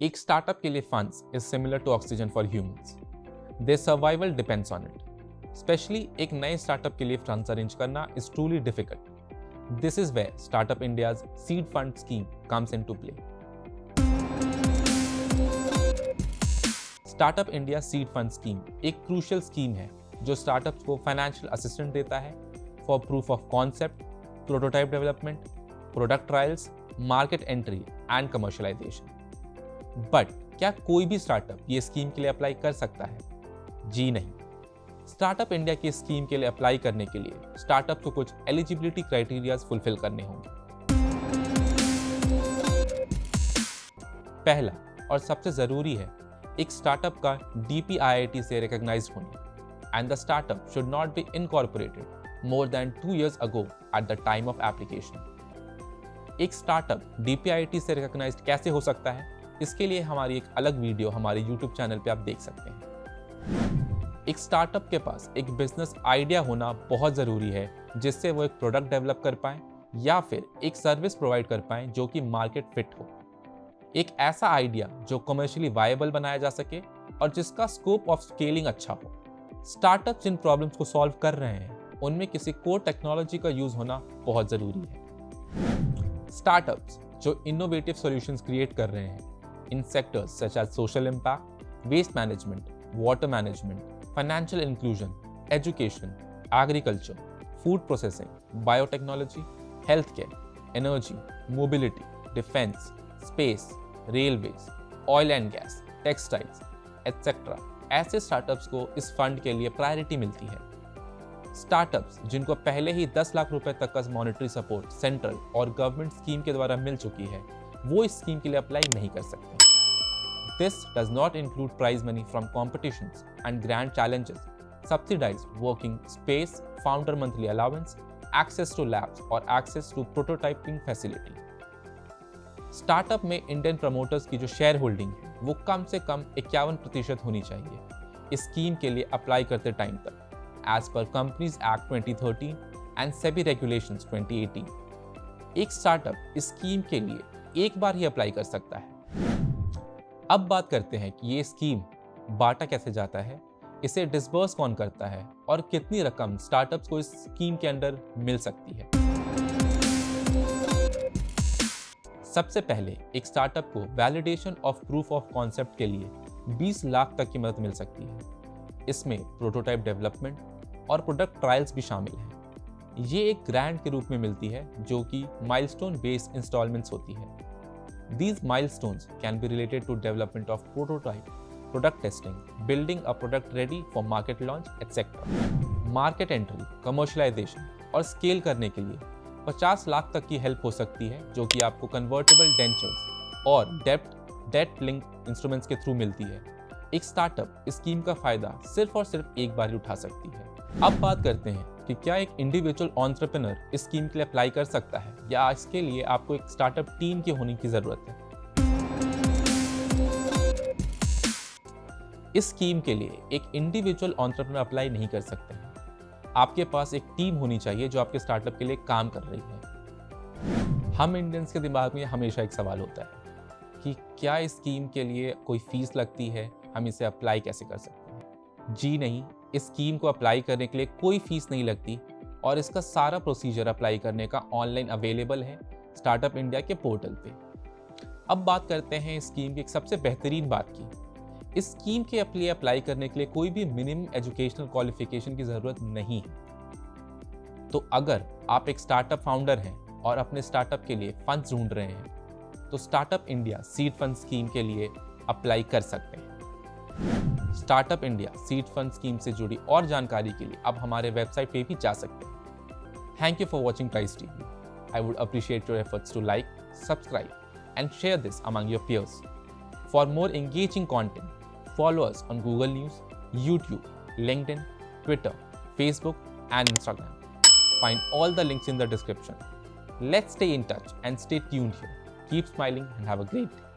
एक स्टार्टअप के लिए funds is similar to oxygen for humans. Their survival depends on it. Specially एक नए स्टार्टअप के लिए फंड्स अरेंज करना is truly difficult. This is where startup India's seed fund scheme comes into play. Startup India seed fund scheme एक crucial scheme है जो startups को financial assistance देता है for proof of concept, prototype development, product trials, market entry and commercialisation. But क्या कोई भी startup ये स्कीम के लिए अप्लाई कर सकता है? जी नहीं। स्टार्टअप इंडिया की स्कीम के लिए अप्लाई करने के लिए स्टार्टअप को कुछ एलिजिबिलिटी क्राइटेरियाज फुलफिल करने होंगे। पहला और सबसे जरूरी है एक स्टार्टअप का DPIIT से रिकॉग्नाइज्ड होना and the startup should not be incorporated more than 2 years ago at the time of application. एक स्टार्टअप DPIIT से रिकॉग्नाइज्ड कैसे हो सकता है, इसके लिए हमारी एक अलग वीडियो हमारे YouTube चैनल पे आप देख सकते हैं। एक स्टार्टअप के पास एक बिजनेस आइडिया होना बहुत ज़रूरी है जिससे वो एक प्रोडक्ट डेवलप कर पाएं या फिर एक सर्विस प्रोवाइड कर पाएं जो कि मार्केट फिट हो। एक ऐसा आइडिया जो कमर्शियली वायबल बनाया जा सके और जिसका स्कोप ऑफ स्केलिंग अच्छा हो। स्टार्टअप जिन प्रॉब्लम्स को सॉल्व कर रहे हैं उनमें किसी कोर टेक्नोलॉजी का यूज होना बहुत ज़रूरी है। स्टार्टअप्स जो इनोवेटिव सॉल्यूशंस क्रिएट कर रहे हैं in sectors such as social impact, waste management, water management, financial inclusion, education, agriculture, food processing, biotechnology, healthcare, energy, mobility, defense, space, railways, oil and gas, textiles, etc. ऐसे startups को इस fund के लिए priority मिलती है। Startups जिनको पहले ही 10 लाख रुपए तक का मॉनेटरी सपोर्ट सेंट्रल और गवर्नमेंट स्कीम के द्वारा मिल चुकी है वो इस स्कीम के लिए अप्लाई नहीं कर सकते। This does not include prize money from competitions and grand challenges, subsidized working space, founder monthly allowance, access to labs or access to prototyping facility. Startup में इंडियन प्रमोटर्स की जो शेयर होल्डिंग है वो कम से कम 51% होनी चाहिए इस स्कीम के लिए अप्लाई करते टाइम तक, एज पर companies act 2013 and SEBI regulations 2018। एक स्टार्टअप इस स्कीम के लिए एक बार ही अप्लाई कर सकता है। अब बात करते हैं कि ये स्कीम बांटा कैसे जाता है, इसे डिसबर्स कौन करता है और कितनी रकम स्टार्टअप्स को इस स्कीम के अंडर मिल सकती है। सबसे पहले एक स्टार्टअप को validation of proof of concept के लिए 20 लाख तक की मदद मिल सकती है। इसमें प्रोटोटाइप डेवलपमेंट और प्रोडक्ट ट्रायल्स भी शामिल हैं। ये एक ग्रांट के रूप में मिलती है जो कि माइलस्टोन बेस्ड इंस्टॉलमेंट्स होती है। These milestones can be related to development of prototype, product testing, building a product ready for market launch, etc. Market entry, commercialization और scale करने के लिए 50 लाख तक की हेल्प हो सकती है जो कि आपको convertible debentures और debt linked instruments के थ्रू मिलती है। एक स्टार्टअप इस स्कीम का फायदा सिर्फ और सिर्फ एक बार ही उठा सकती है। अब बात करते हैं कि क्या एक इंडिविजुअल एंटरप्रेन्योर इस स्कीम के लिए अप्लाई कर सकता है या इसके लिए आपको एक स्टार्टअप टीम की होने की जरूरत है। इस स्कीम के लिए एक इंडिविजुअल एंटरप्रेन्योर अप्लाई नहीं कर सकते हैं। आपके पास एक टीम होनी चाहिए जो आपके स्टार्टअप के लिए काम कर रही है। हम इंडियंस के दिमाग में हमेशा एक सवाल होता है कि क्या इस स्कीम के लिए कोई फीस लगती है, हम इसे अप्लाई कैसे कर सकते हैं। जी नहीं, इस स्कीम को अप्लाई करने के लिए कोई फीस नहीं लगती और इसका सारा प्रोसीजर अप्लाई करने का ऑनलाइन अवेलेबल है स्टार्टअप इंडिया के पोर्टल पे। अब बात करते हैं इस स्कीम की एक सबसे बेहतरीन बात की। इस स्कीम के लिए अप्लाई करने के लिए कोई भी मिनिमम एजुकेशनल क्वालिफिकेशन की ज़रूरत नहीं है। तो अगर आप एक स्टार्टअप फाउंडर हैं और अपने स्टार्टअप के लिए फंड्स ढूंढ रहे हैं तो startup India seed fund scheme के लिए अप्लाई कर सकते हैं। Startup India seed fund scheme से जुड़ी और जानकारी के लिए आप हमारे वेबसाइट पे भी जा सकते हैं। Thank you for watching Trice TV. I would appreciate your efforts to like, subscribe and share this among your peers. For more engaging content, follow us on Google News, YouTube, LinkedIn, Twitter, Facebook, and Instagram. Find all the links in the description. Let's stay in touch and stay tuned here. Keep smiling and have a great day.